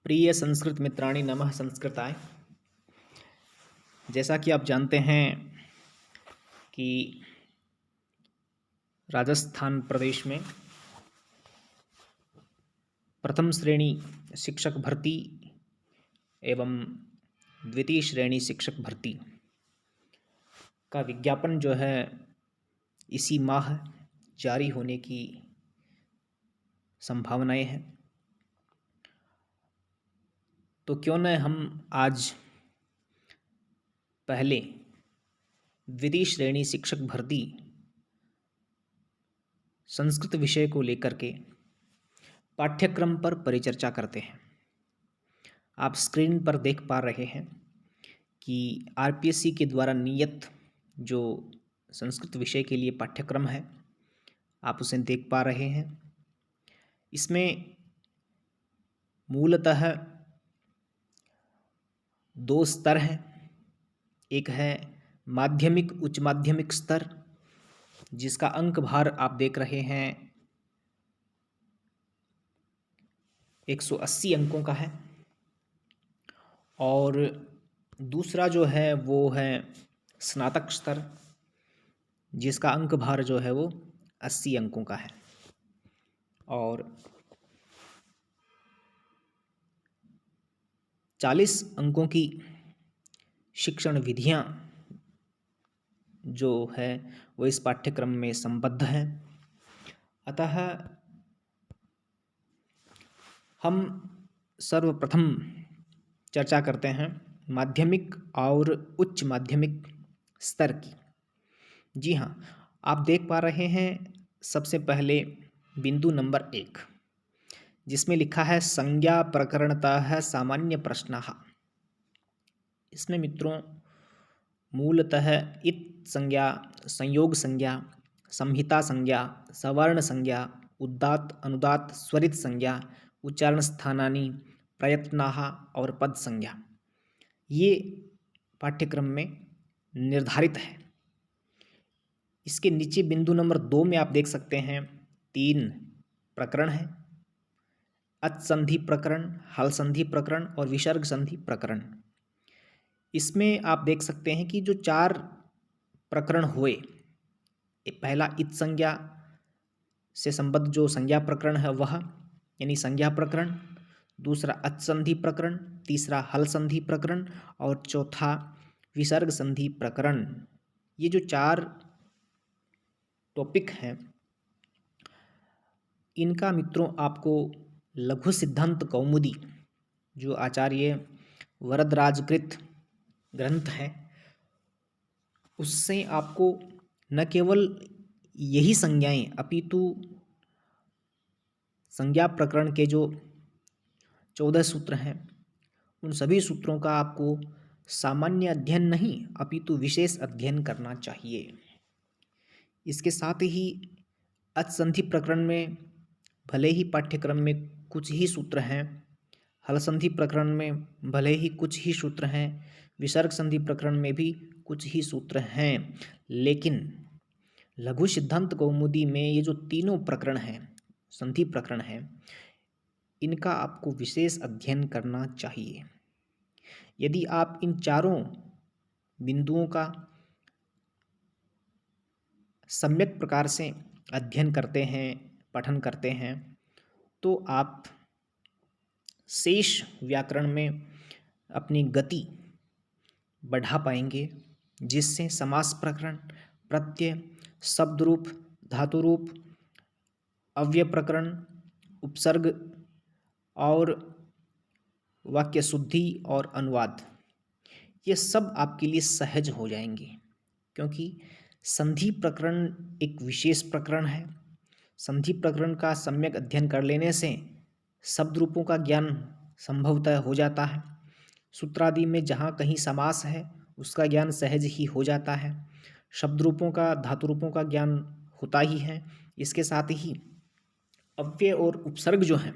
प्रिय संस्कृत मित्राणि नमः संस्कृताय। जैसा कि आप जानते हैं कि राजस्थान प्रदेश में प्रथम श्रेणी शिक्षक भर्ती एवं द्वितीय श्रेणी शिक्षक भर्ती का विज्ञापन जो है इसी माह जारी होने की संभावनाएं हैं। तो क्यों न हम आज पहले द्वितीय श्रेणी शिक्षक भर्ती संस्कृत विषय को लेकर के पाठ्यक्रम पर परिचर्चा करते हैं। आप स्क्रीन पर देख पा रहे हैं कि आरपीएससी के द्वारा नियत जो संस्कृत विषय के लिए पाठ्यक्रम है, आप उसे देख पा रहे हैं। इसमें मूलतः दो स्तर हैं। एक है माध्यमिक उच्च माध्यमिक स्तर, जिसका अंक भार आप देख रहे हैं 180 अंकों का है, और दूसरा जो है वो है स्नातक स्तर, जिसका अंक भार जो है वो 80 अंकों का है। और 40 अंकों की शिक्षण विधियां जो है वो इस पाठ्यक्रम में संबद्ध हैं। अतः हम सर्वप्रथम चर्चा करते हैं माध्यमिक और उच्च माध्यमिक स्तर की। जी हाँ, आप देख पा रहे हैं सबसे पहले बिंदु नंबर 1, जिसमें लिखा है संज्ञा प्रकरणतः सामान्य प्रश्नः। इसमें मित्रों मूलतः इत संज्ञा, संयोग संज्ञा, संहिता संज्ञा, सवर्ण संज्ञा, उदात्त अनुदात्त स्वरित संज्ञा, उच्चारण स्थानानि, प्रयत्नाः और पद संज्ञा, ये पाठ्यक्रम में निर्धारित है। इसके नीचे बिंदु नंबर 2 में आप देख सकते हैं 3 प्रकरण है। अच संधि प्रकरण, हल संधि प्रकरण और विसर्ग संधि प्रकरण। इसमें आप देख सकते हैं कि जो 4 प्रकरण हुए, पहला इत संज्ञा से संबद्ध जो संज्ञा प्रकरण है वह यानी संज्ञा प्रकरण, दूसरा अच संधि प्रकरण, तीसरा हल संधि प्रकरण और चौथा विसर्ग संधि प्रकरण। ये जो 4 टॉपिक हैं, इनका मित्रों आपको लघु सिद्धांत कौमुदी जो आचार्य वरदराजकृत ग्रंथ है, उससे आपको न केवल यही संज्ञाएं अपितु संज्ञा प्रकरण के जो 14 सूत्र हैं, उन सभी सूत्रों का आपको सामान्य अध्ययन नहीं अपितु विशेष अध्ययन करना चाहिए। इसके साथ ही अच संधि प्रकरण में भले ही पाठ्यक्रम में कुछ ही सूत्र हैं, हल संधि प्रकरण में भले ही कुछ ही सूत्र हैं, विसर्ग संधि प्रकरण में भी कुछ ही सूत्र हैं, लेकिन लघु सिद्धांत कौमुदी में ये जो तीनों प्रकरण हैं, संधि प्रकरण हैं, इनका आपको विशेष अध्ययन करना चाहिए। यदि आप इन चारों बिंदुओं का सम्यक प्रकार से अध्ययन करते हैं, पठन करते हैं, तो आप शेष व्याकरण में अपनी गति बढ़ा पाएंगे, जिससे समास प्रकरण, प्रत्यय, शब्द रूप, धातु रूप, अव्यय प्रकरण, उपसर्ग और वाक्य शुद्धि और अनुवाद, ये सब आपके लिए सहज हो जाएंगे, क्योंकि संधि प्रकरण एक विशेष प्रकरण है। संधि प्रकरण का सम्यक अध्ययन कर लेने से शब्द रूपों का ज्ञान संभवतः हो जाता है। सूत्रादि में जहाँ कहीं समास है उसका ज्ञान सहज ही हो जाता है। शब्द रूपों का, धातु रूपों का ज्ञान होता ही है। इसके साथ ही अव्यय और उपसर्ग जो हैं,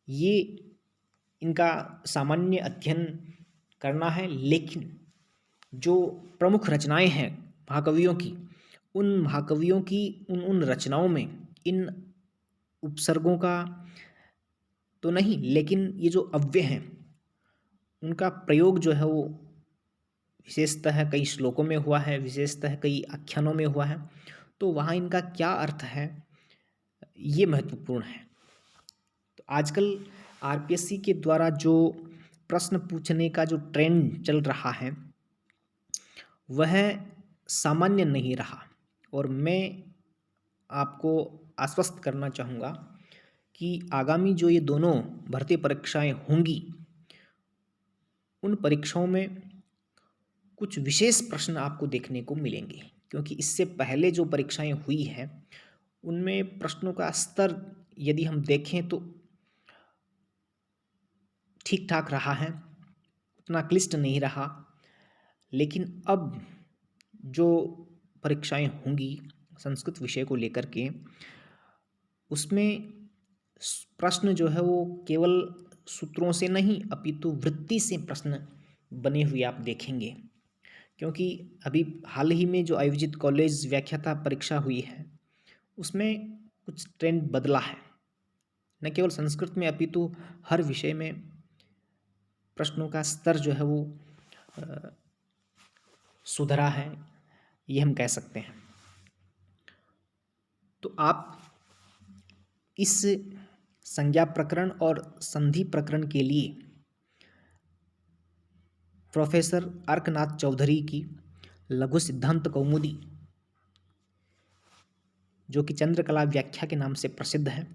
ये इनका सामान्य अध्ययन करना है, लेकिन जो प्रमुख रचनाएं हैं महाकवियों की, उन महाकवियों की उन रचनाओं में इन उपसर्गों का तो नहीं, लेकिन ये जो अव्यय हैं उनका प्रयोग जो है वो विशेषतः कई श्लोकों में हुआ है, विशेषतः कई आख्यानों में हुआ है। तो वहाँ इनका क्या अर्थ है, ये महत्वपूर्ण है। तो आजकल आरपीएससी के द्वारा जो प्रश्न पूछने का जो ट्रेंड चल रहा है वह सामान्य नहीं रहा, और मैं आपको आश्वस्त करना चाहूँगा कि आगामी जो ये दोनों भर्ती परीक्षाएं होंगी उन परीक्षाओं में कुछ विशेष प्रश्न आपको देखने को मिलेंगे, क्योंकि इससे पहले जो परीक्षाएं हुई हैं उनमें प्रश्नों का स्तर यदि हम देखें तो ठीक ठाक रहा है, उतना क्लिष्ट नहीं रहा। लेकिन अब जो परीक्षाएं होंगी संस्कृत विषय को लेकर के, उसमें प्रश्न जो है वो केवल सूत्रों से नहीं अपितु वृत्ति से प्रश्न बने हुए आप देखेंगे। क्योंकि अभी हाल ही में जो आयोजित कॉलेज व्याख्याता परीक्षा हुई है उसमें कुछ ट्रेंड बदला है, न केवल संस्कृत में अपितु हर विषय में प्रश्नों का स्तर जो है वो सुधरा है, ये हम कह सकते हैं। तो आप इस संज्ञा प्रकरण और संधि प्रकरण के लिए प्रोफेसर अर्कनाथ चौधरी की लघु सिद्धांत कौमुदी, जो कि चंद्रकला व्याख्या के नाम से प्रसिद्ध है,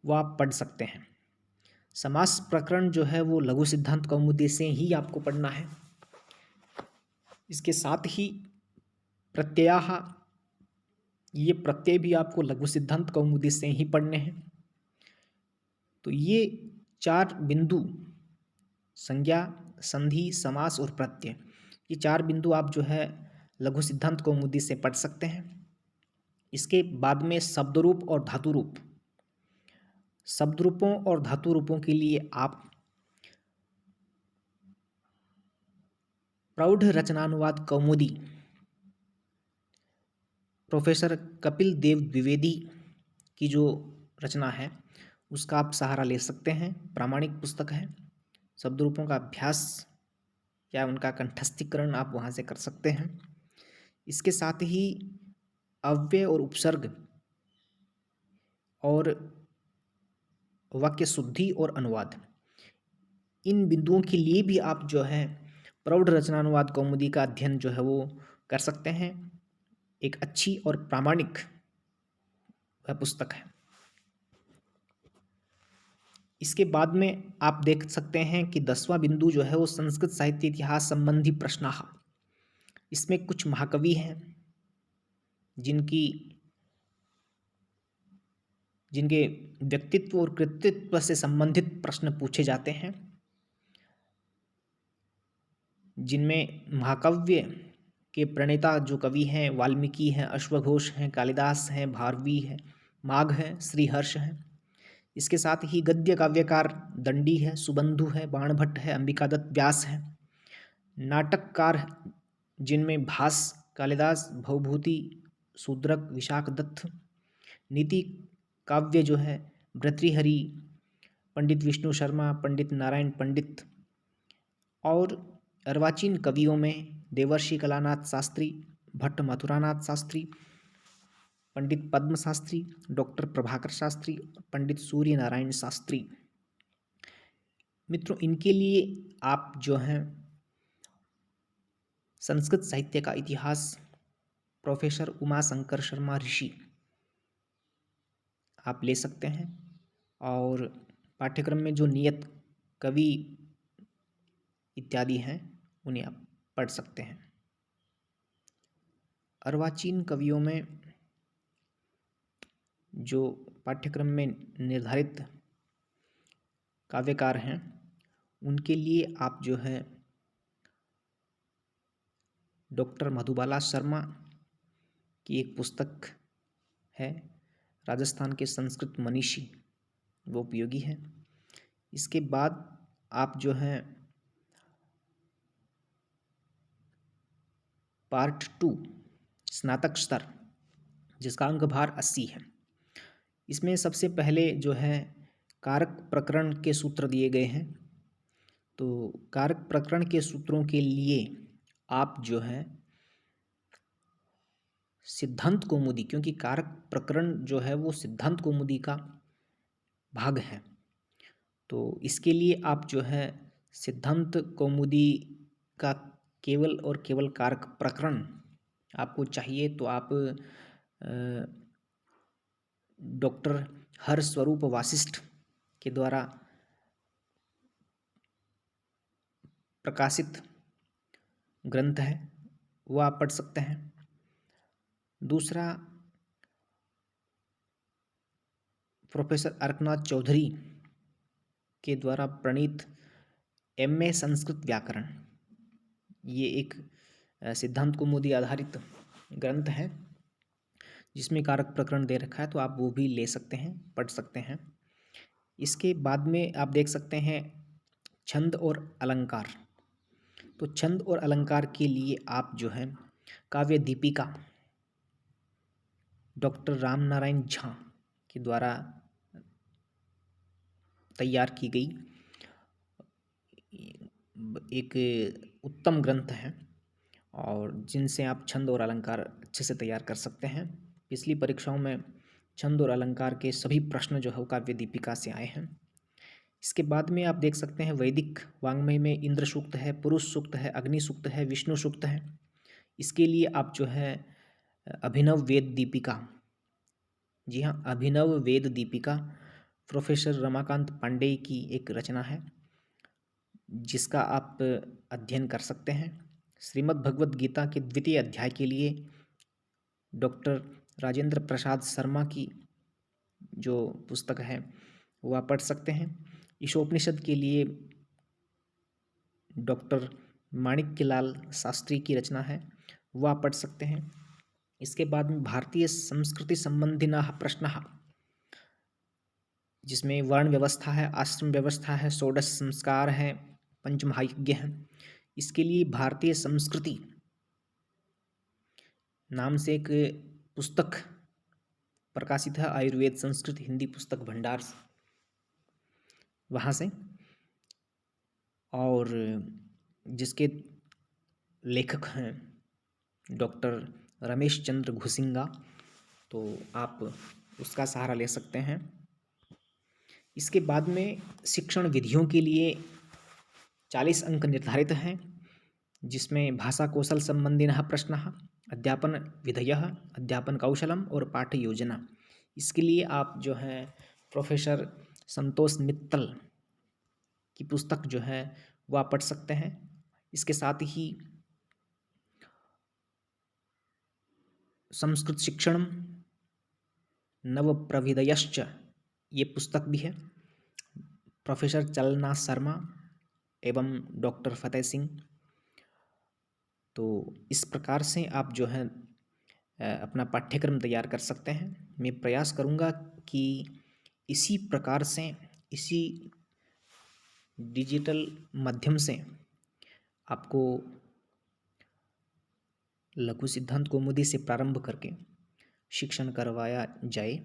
वो आप पढ़ सकते हैं। समास प्रकरण जो है वो लघु सिद्धांत कौमुदी से ही आपको पढ़ना है। इसके साथ ही प्रत्ययाः, ये प्रत्यय भी आपको लघु सिद्धांत कौमुदी से ही पढ़ने हैं। तो ये 4 बिंदु, संज्ञा, संधि, समास और प्रत्यय, ये 4 बिंदु आप जो है लघु सिद्धांत कौमुदी से पढ़ सकते हैं। इसके बाद में शब्द रूप और धातु रूप, शब्द रूपों और धातु रूपों के लिए आप प्रौढ़ रचनानुवाद कौमुदी प्रोफेसर कपिल देव द्विवेदी की जो रचना है उसका आप सहारा ले सकते हैं। प्रामाणिक पुस्तक है। शब्द रूपों का अभ्यास या उनका कंठस्थीकरण आप वहाँ से कर सकते हैं। इसके साथ ही अव्यय और उपसर्ग और वाक्य शुद्धि और अनुवाद, इन बिंदुओं के लिए भी आप जो है प्रौढ़ रचनानुवाद कौमुदी का अध्ययन जो है वो कर सकते हैं। एक अच्छी और प्रामाणिक वह पुस्तक है। इसके बाद में आप देख सकते हैं कि 10वां बिंदु जो है वो संस्कृत साहित्य इतिहास संबंधी प्रश्नाः। इसमें कुछ महाकवि हैं जिनके व्यक्तित्व और कृतित्व से संबंधित प्रश्न पूछे जाते हैं, जिनमें महाकाव्य के प्रणेता जो कवि हैं वाल्मीकि हैं, अश्वघोष हैं, कालिदास हैं, भारवी हैं, माघ हैं, श्रीहर्ष हैं। इसके साथ ही गद्य काव्यकार दंडी है, सुबंधु है, बाणभट्ट है, अंबिकादत्त व्यास है। नाटककार जिनमें भास, कालिदास, भवभूति, शूद्रक, विशाखदत्त। नीति काव्य जो है भर्तृहरि, पंडित विष्णु शर्मा, पंडित नारायण पंडित। और अर्वाचीन कवियों में देवर्षि कलानाथ शास्त्री, भट्ट मथुरानाथ शास्त्री, पंडित पद्म शास्त्री, डॉक्टर प्रभाकर शास्त्री, पंडित सूर्य नारायण शास्त्री। मित्रों, इनके लिए आप जो हैं संस्कृत साहित्य का इतिहास प्रोफेसर उमा शंकर शर्मा ऋषि आप ले सकते हैं, और पाठ्यक्रम में जो नियत कवि इत्यादि हैं उन्हें आप पढ़ सकते हैं। अर्वाचीन कवियों में जो पाठ्यक्रम में निर्धारित काव्यकार हैं उनके लिए आप जो है डॉक्टर मधुबाला शर्मा की एक पुस्तक है, राजस्थान के संस्कृत मनीषी, वो उपयोगी है। इसके बाद आप जो है पार्ट 2 स्नातक स्तर, जिसका अंक भार 80 है, इसमें सबसे पहले जो है कारक प्रकरण के सूत्र दिए गए हैं। तो कारक प्रकरण के सूत्रों के लिए आप जो है सिद्धांत कौमुदी, क्योंकि कारक प्रकरण जो है वो सिद्धांत कौमुदी का भाग है, तो इसके लिए आप जो है सिद्धांत कौमुदी का केवल और केवल कारक प्रकरण आपको चाहिए, तो आप डॉक्टर हरस्वरूप वासिष्ठ के द्वारा प्रकाशित ग्रंथ है वो आप पढ़ सकते हैं। दूसरा, प्रोफेसर अर्कनाथ चौधरी के द्वारा प्रणीत एमए संस्कृत व्याकरण, ये एक सिद्धांत कौमुदी आधारित ग्रंथ है जिसमें कारक प्रकरण दे रखा है, तो आप वो भी ले सकते हैं, पढ़ सकते हैं। इसके बाद में आप देख सकते हैं छंद और अलंकार। तो छंद और अलंकार के लिए आप जो है काव्य दीपिका डॉक्टर राम नारायण झा के द्वारा तैयार की गई एक उत्तम ग्रंथ है, और जिनसे आप छंद और अलंकार अच्छे से तैयार कर सकते हैं। पिछली परीक्षाओं में छंद और अलंकार के सभी प्रश्न जो है वो काव्य दीपिका से आए हैं। इसके बाद में आप देख सकते हैं वैदिक वाङ्मय में इंद्र सूक्त है, पुरुष सूक्त है, अग्नि सूक्त है, विष्णु सूक्त है। इसके लिए आप जो है अभिनव वेद दीपिका, जी हाँ, अभिनव वेद दीपिका प्रोफेसर रमाकांत पांडेय की एक रचना है जिसका आप अध्ययन कर सकते हैं। श्रीमद् भगवद गीता के द्वितीय अध्याय के लिए डॉक्टर राजेंद्र प्रसाद शर्मा की जो पुस्तक है वो आप पढ़ सकते हैं। ईशोपनिषद के लिए डॉक्टर माणिक्यलाल शास्त्री की रचना है वो आप पढ़ सकते हैं। इसके बाद में भारतीय संस्कृति संबंधिनः प्रश्नः, जिसमें वर्ण व्यवस्था है, आश्रम व्यवस्था है, षोडश संस्कार है, पंचमहायज्ञ है। इसके लिए भारतीय संस्कृति नाम से एक पुस्तक प्रकाशित है, आयुर्वेद संस्कृत हिंदी पुस्तक भंडार, वहाँ से, और जिसके लेखक हैं डॉक्टर रमेश चंद्र घुसिंगा, तो आप उसका सहारा ले सकते हैं। इसके बाद में शिक्षण विधियों के लिए 40 अंक निर्धारित हैं, जिसमें भाषा कौशल संबंधिनः प्रश्नः, अध्यापन विधयः, अध्यापन कौशलम और पाठ्य योजना। इसके लिए आप जो है प्रोफेसर संतोष मित्तल की पुस्तक जो है वो आप पढ़ सकते हैं। इसके साथ ही संस्कृत शिक्षण नव प्रविधयश्च ये पुस्तक भी है, प्रोफेसर चलना शर्मा एवं डॉक्टर फतेह सिंह। तो इस प्रकार से आप जो है अपना पाठ्यक्रम तैयार कर सकते हैं। मैं प्रयास करूँगा कि इसी प्रकार से, इसी डिजिटल माध्यम से आपको लघु सिद्धांत कौमुदी से प्रारंभ करके शिक्षण करवाया जाए।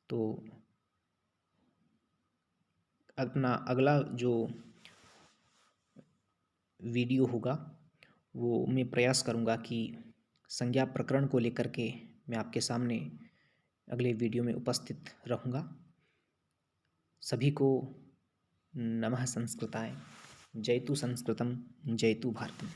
तो अपना अगला जो वीडियो होगा वो मैं प्रयास करूँगा कि संज्ञा प्रकरण को लेकर के मैं आपके सामने अगले वीडियो में उपस्थित रहूँगा। सभी को नमः संस्कृताय। जयतु संस्कृतम, जयतु भारतम।